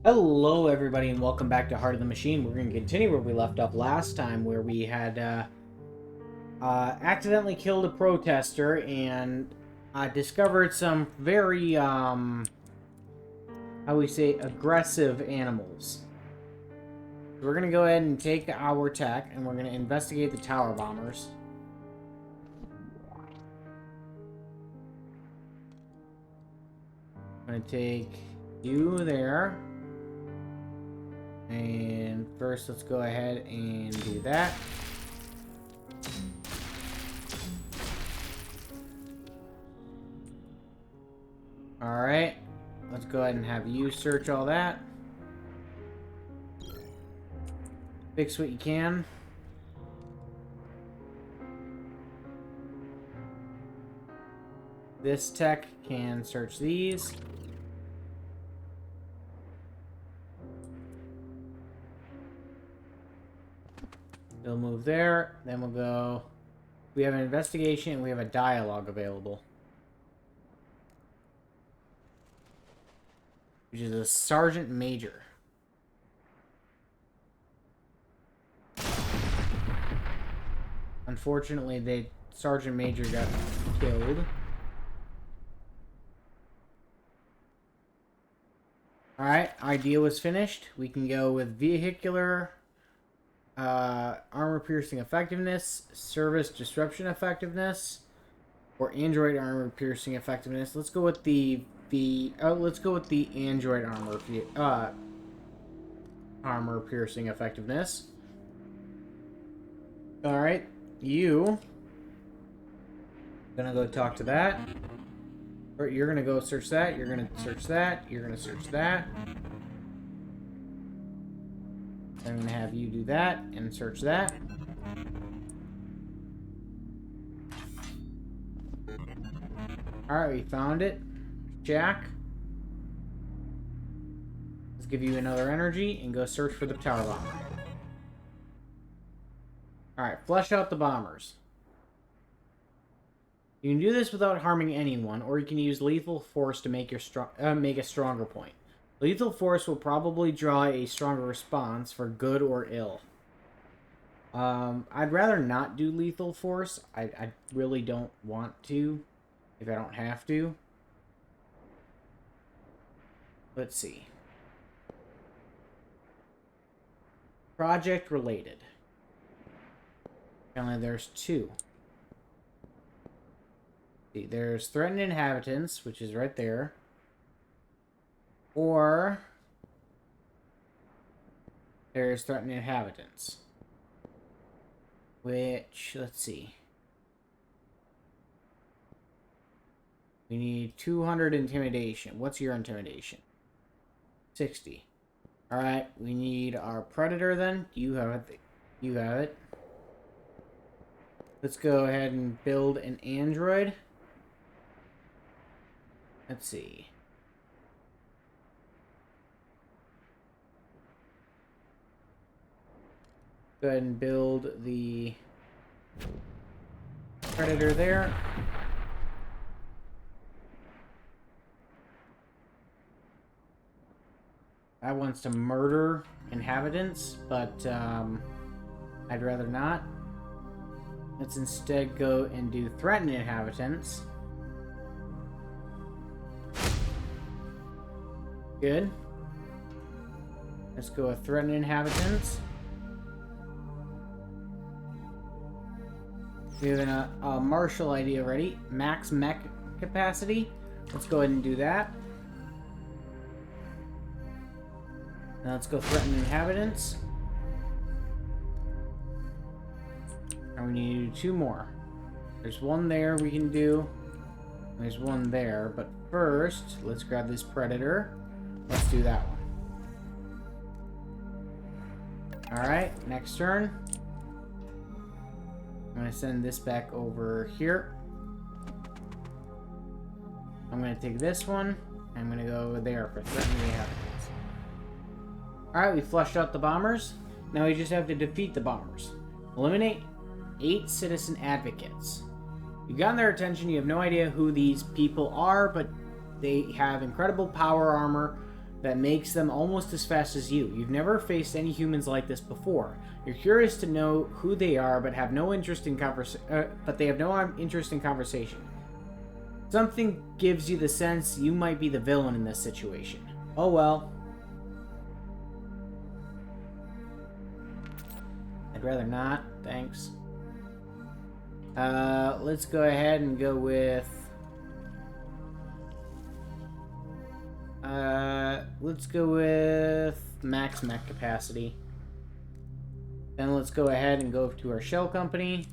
Hello, everybody, and welcome back to Heart of the Machine. We're going to continue where we left off last time, where we had accidentally killed a protester and discovered some very, how we say, aggressive animals. We're going to go ahead and take our tech, and we're going to investigate the tower bombers. I'm going to take you there. And first, let's go ahead and do that. Alright. Let's go ahead and have you search all that. Fix what you can. This tech can search these. We'll move there, then we'll go. We have an investigation and we have a dialogue available, which is a sergeant major. Unfortunately, the sergeant major got killed. Alright, idea was finished. We can go with vehicular armor piercing effectiveness, service disruption effectiveness, or android armor piercing effectiveness. Let's go with the android armor piercing effectiveness. All right, you gonna go talk to that, or you're gonna go search that. You're gonna search that. You're gonna search that. I'm going to have you do that and search that. Alright, we found it. Jack. Let's give you another energy and go search for the tower bomber. Alright, flush out the bombers. You can do this without harming anyone, or you can use lethal force to make a stronger point. Lethal force will probably draw a stronger response for good or ill. I'd rather not do lethal force. I really don't want to, if I don't have to. Let's see. Project related. Apparently there's two. See, there's threatened inhabitants, which is right there. Or there's threatened inhabitants. Which, let's see. We need 200 intimidation. What's your intimidation? 60. Alright, we need our predator then. You have it. You have it. Let's go ahead and build an android. Let's see. Go ahead and build the predator there. That wants to murder inhabitants, but I'd rather not. Let's instead go and do threatened inhabitants. Good. Let's go with threatened inhabitants. We have a martial idea ready. Max mech capacity. Let's go ahead and do that. Now let's go threaten inhabitants. And we need to do two more. There's one there we can do. There's one there. But first, let's grab this predator. Let's do that one. Alright, next turn. I'm going to send this back over here. I'm going to take this one. I'm going to go over there for threatening the inhabitants. Alright, we flushed out the bombers. Now we just have to defeat the bombers. Eliminate 8 citizen advocates. You've gotten their attention. You have no idea who these people are, but they have incredible power armor that makes them almost as fast as you. You've never faced any humans like this before. You're curious to know who they are, but have no interest in but they have no interest in conversation. Something gives you the sense you might be the villain in this situation. Oh well. I'd rather not, thanks. Let's go ahead and go with... let's go with max mech capacity. Then let's go ahead and go to our shell company.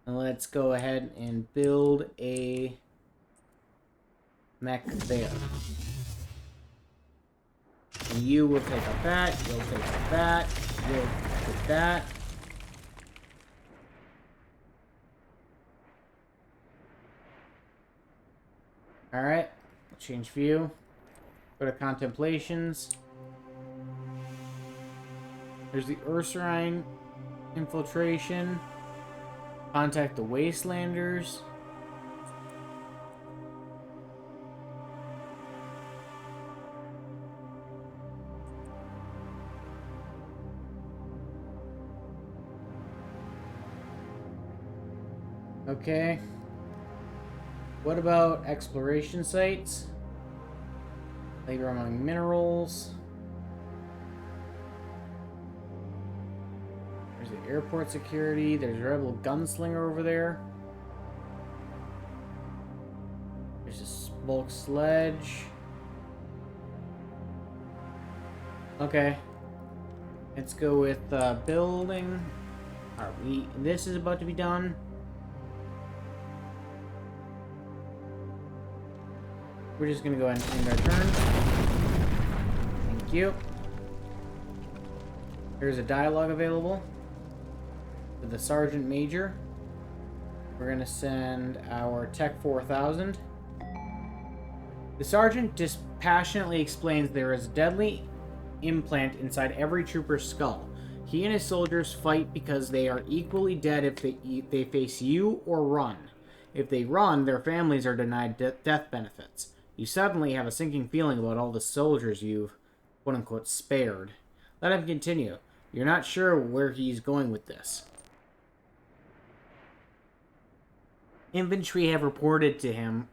And let's go ahead and build a mech there. And you will take up that, you'll take up that, you'll take that. Alright, change view. Go to contemplations. There's the Ursurine infiltration. Contact the Wastelanders. Okay. What about exploration sites? Labor among minerals. There's the airport security. There's a rebel gunslinger over there. There's a bulk sledge. Okay. Let's go with building. This is about to be done. We're just gonna go ahead and end our turn. Thank you. There's a dialogue available with the Sergeant Major. We're gonna send our Tech 4000. The Sergeant dispassionately explains there is a deadly implant inside every trooper's skull. He and his soldiers fight because they are equally dead if they face you or run. If they run, their families are denied death benefits. You suddenly have a sinking feeling about all the soldiers you've, quote-unquote, spared. Let him continue. You're not sure where he's going with this. Infantry have reported to him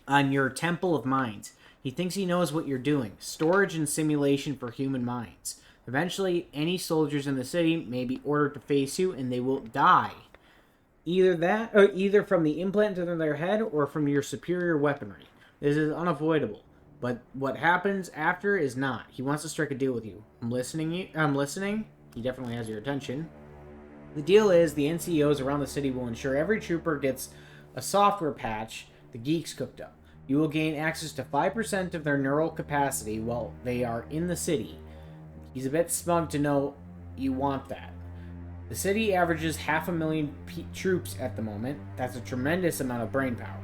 on your Temple of Minds. He thinks he knows what you're doing. Storage and simulation for human minds. Eventually, any soldiers in the city may be ordered to face you, and they will die. Either from the implant in their head or from your superior weaponry. This is unavoidable, but what happens after is not. He wants to strike a deal with you. I'm listening. He definitely has your attention. The deal is the NCOs around the city will ensure every trooper gets a software patch the geeks cooked up. You will gain access to 5% of their neural capacity while they are in the city. He's a bit smug to know you want that. The city averages 500,000 troops at the moment. That's a tremendous amount of brain power.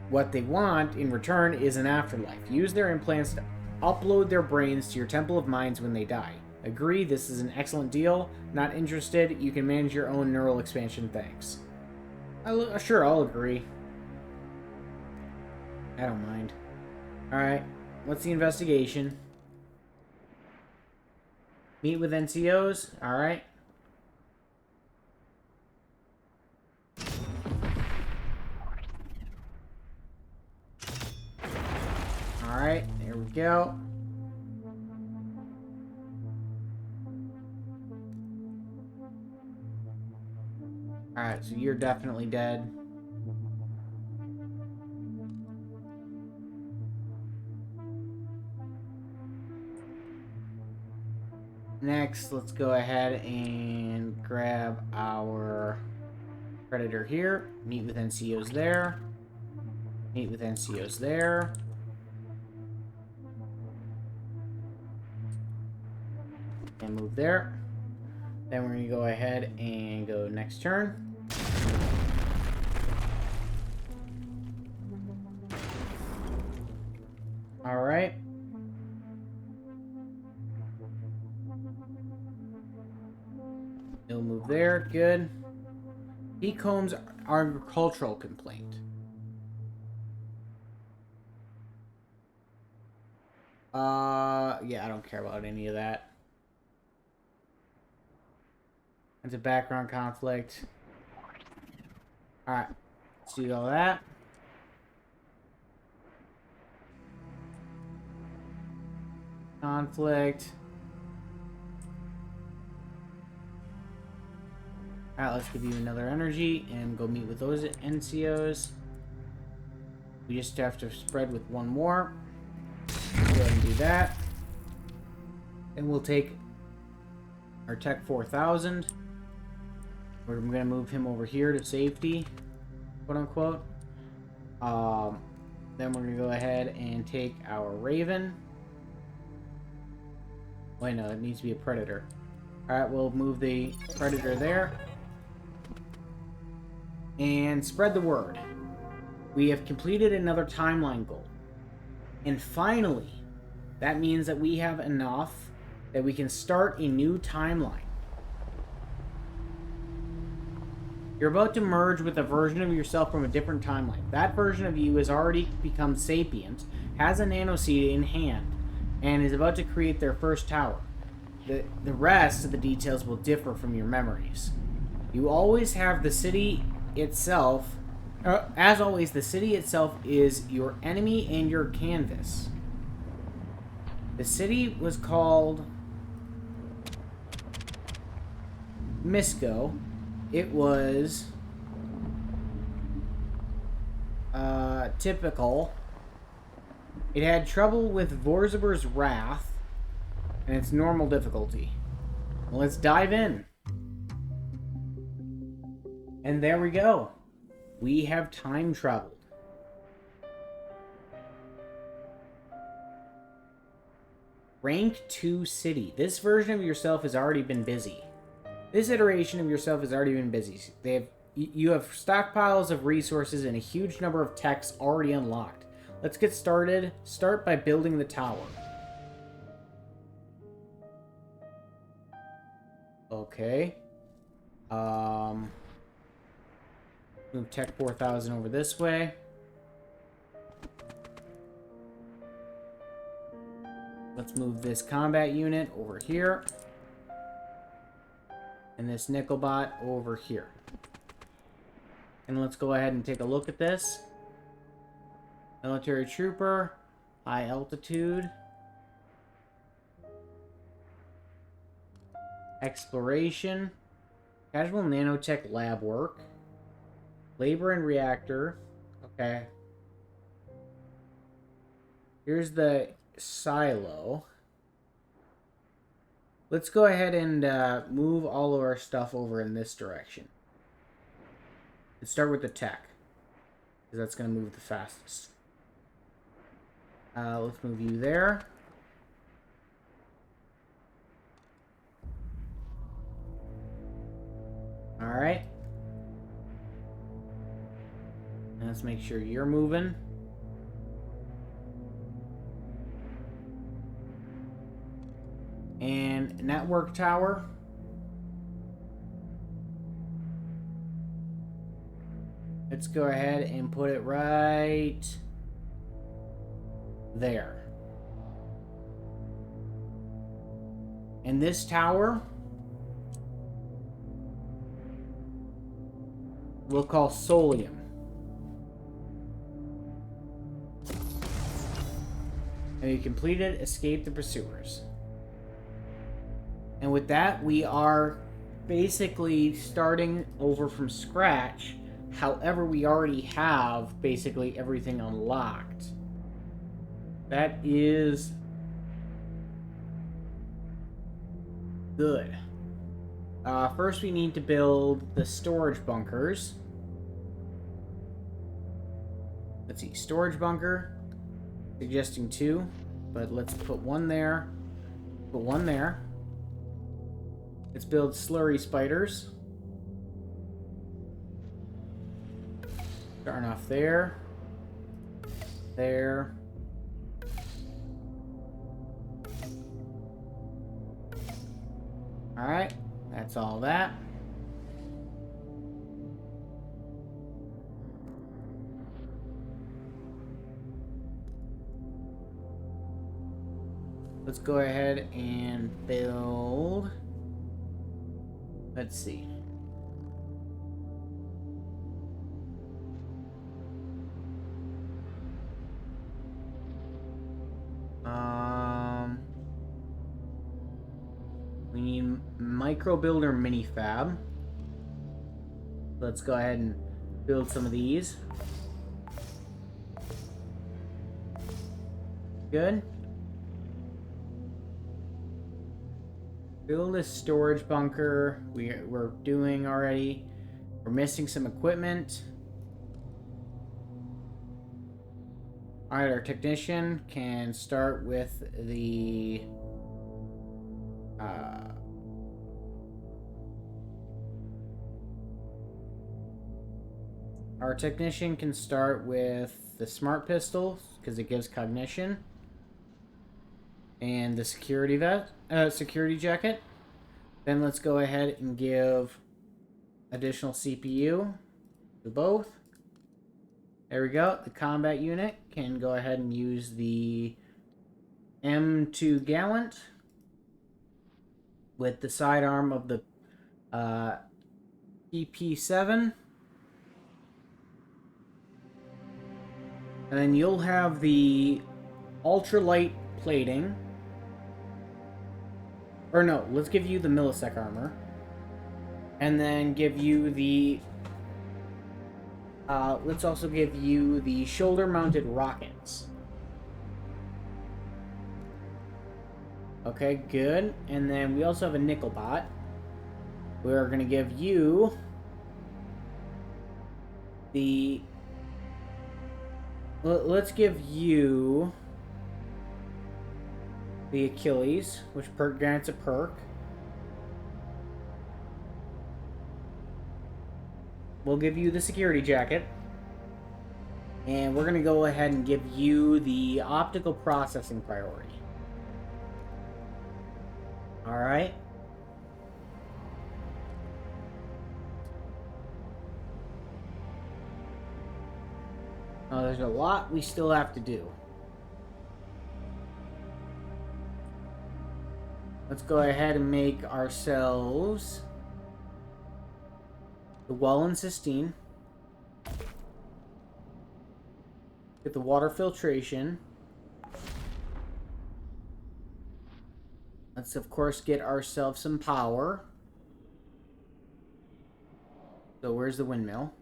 What they want in return is an afterlife. Use their implants to upload their brains to your Temple of Minds when they die. Agree, this is an excellent deal. Not interested, you can manage your own neural expansion, thanks. Sure, I'll agree. I don't mind. Alright, what's the investigation? Meet with NCOs? Alright. Alright, there we go. Alright, so you're definitely dead. Next, let's go ahead and grab our Predator here. Meet with NCOs there. Meet with NCOs there. And move there. Then we're going to go ahead and go next turn. Alright. He'll move there. Good. Beacombe's agricultural complaint. Yeah, I don't care about any of that. It's a background conflict. Alright. Let's do all that. Conflict. Alright, let's give you another energy and go meet with those NCOs. We just have to spread with one more. Go ahead and do that. And we'll take our Tech 4000. We're going to move him over here to safety, quote unquote. Then we're going to go ahead and take our Raven. Wait, no, it needs to be a Predator. Alright, we'll move the Predator there. And spread the word. We have completed another timeline goal. And finally, that means that we have enough that we can start a new timeline. You're about to merge with a version of yourself from a different timeline. That version of you has already become sapient, has a nanoseed in hand, and is about to create their first tower. The rest of the details will differ from your memories. You always have the city itself. As always, the city itself is your enemy and your canvas. The city was called Misco. It was typical. It had trouble with Vorzaber's Wrath, and its normal difficulty. Well, let's dive in. And there we go. We have time traveled. Rank 2 City. This version of yourself has already been busy. This iteration of yourself has already been busy. You have stockpiles of resources and a huge number of techs already unlocked. Let's get started. Start by building the tower. Okay. Move Tech 4000 over this way. Let's move this combat unit over here. And this Nickelbot over here. And let's go ahead and take a look at this. Military Trooper. High altitude. Exploration. Casual nanotech lab work. Labor and reactor. Okay. Here's the silo. Let's go ahead and move all of our stuff over in this direction. Let's start with the tech, because that's going to move the fastest. Let's move you there. Alright. Let's make sure you're moving. And network tower. Let's go ahead and put it right there. And this tower we'll call Solium. And you completed Escape the Pursuers. And with that, we are basically starting over from scratch. However, we already have basically everything unlocked. That is good. First, we need to build the storage bunkers. Let's see, storage bunker. Suggesting 2, but let's put one there. Put one there. Let's build slurry spiders. Starting off there. There. Alright, that's all that. let's go ahead and build. Let's see. We need micro builder mini fab. Let's go ahead and build some of these. Good. Build a storage bunker. We're doing already. We're missing some equipment. Alright, our technician can start with the our technician can start with the smart pistol because it gives cognition, and the security security jacket. Then let's go ahead and give additional CPU to both. There we go. The combat unit can go ahead and use the M2 Gallant with the sidearm of the ep7. And then you'll have the ultralight plating. Or no, let's give you the millisec armor. And then give you the... let's also give you the shoulder-mounted rockets. Okay, good. And then we also have a nickel bot. We're going to give you the... Let's give you the Achilles, which grants a perk. We'll give you the security jacket. And we're going to go ahead and give you the optical processing priority. Alright. Now, there's a lot we still have to do. Let's go ahead and make ourselves the well and cystine. Get the water filtration. Let's, of course, get ourselves some power. So, where's the windmill?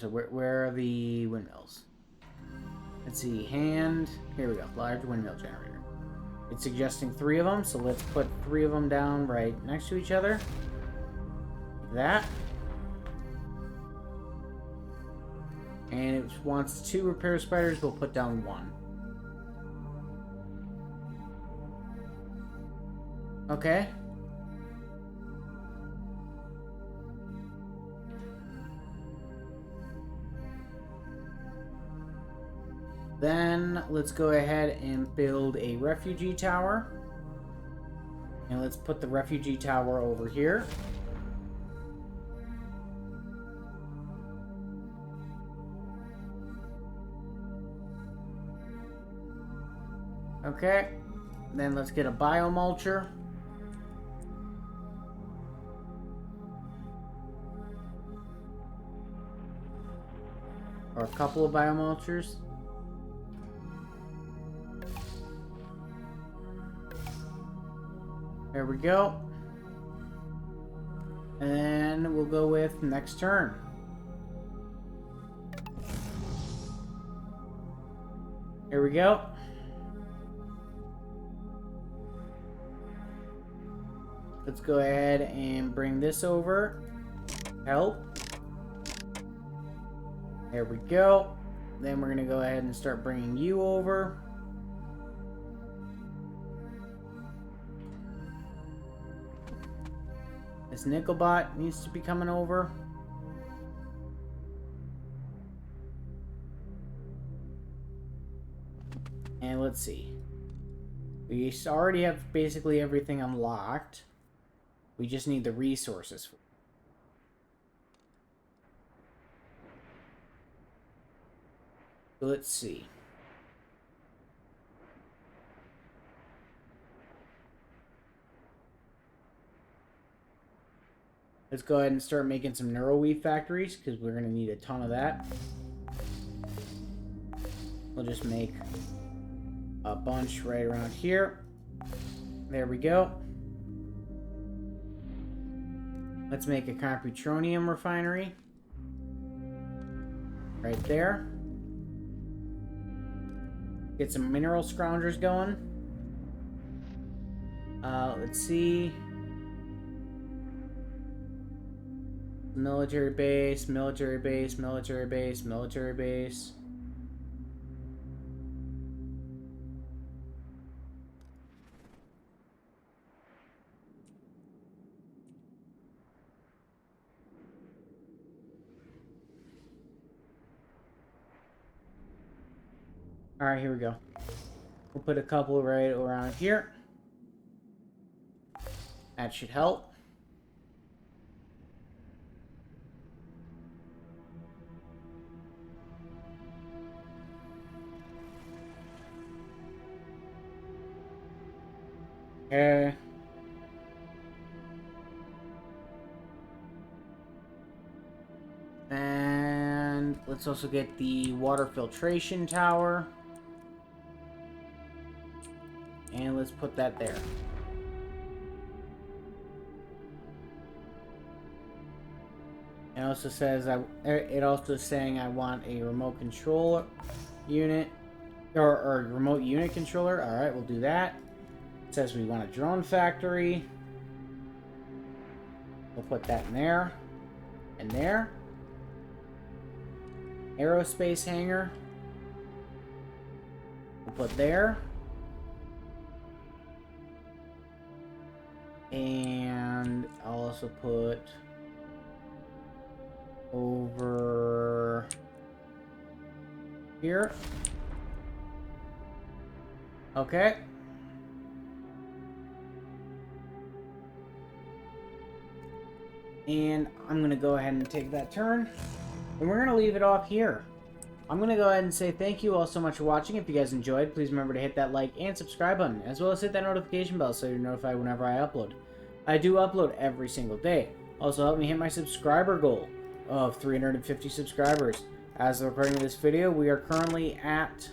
Where are the windmills? Let's see, hand. Here we go, large windmill generator. It's suggesting 3 of them, so let's put 3 of them down right next to each other. Like that. And it wants 2 repair spiders, we'll put down 1. Okay. Then let's go ahead and build a refugee tower. And let's put the refugee tower over here. Okay. Then let's get a biomulcher. Or a couple of biomulchers. There we go. And we'll go with next turn. Here we go. Let's go ahead and bring this over. Help. There we go. Then we're going to go ahead and start bringing you over. This Nickelbot needs to be coming over. And let's see. We already have basically everything unlocked. We just need the resources. So let's see. Let's go ahead and start making some neuroweave factories, because we're going to need a ton of that. We'll just make a bunch right around here. There we go. Let's make a computronium refinery. Right there. Get some mineral scroungers going. Let's see. Military base, military base, military base, military base. Alright, here we go. We'll put a couple right around here. That should help. Okay. And let's also get the water filtration tower. And let's put that there. It also says it also is saying I want a remote controller unit or a remote unit controller. All right, we'll do that. It says we want a drone factory. We'll put that in there and there. Aerospace hangar. We'll put there. And I'll also put over here. Okay. And I'm going to go ahead and take that turn. And we're going to leave it off here. I'm going to go ahead and say thank you all so much for watching. If you guys enjoyed, please remember to hit that like and subscribe button, as well as hit that notification bell so you're notified whenever I upload. I do upload every single day. Also, help me hit my subscriber goal of 350 subscribers. As of recording of this video, we are currently at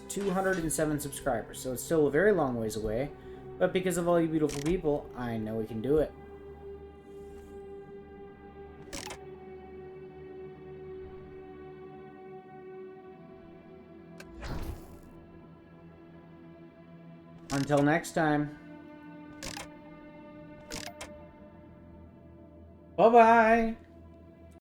207 subscribers, so it's still a very long ways away. But because of all you beautiful people, I know we can do it. Until next time. Bye-bye.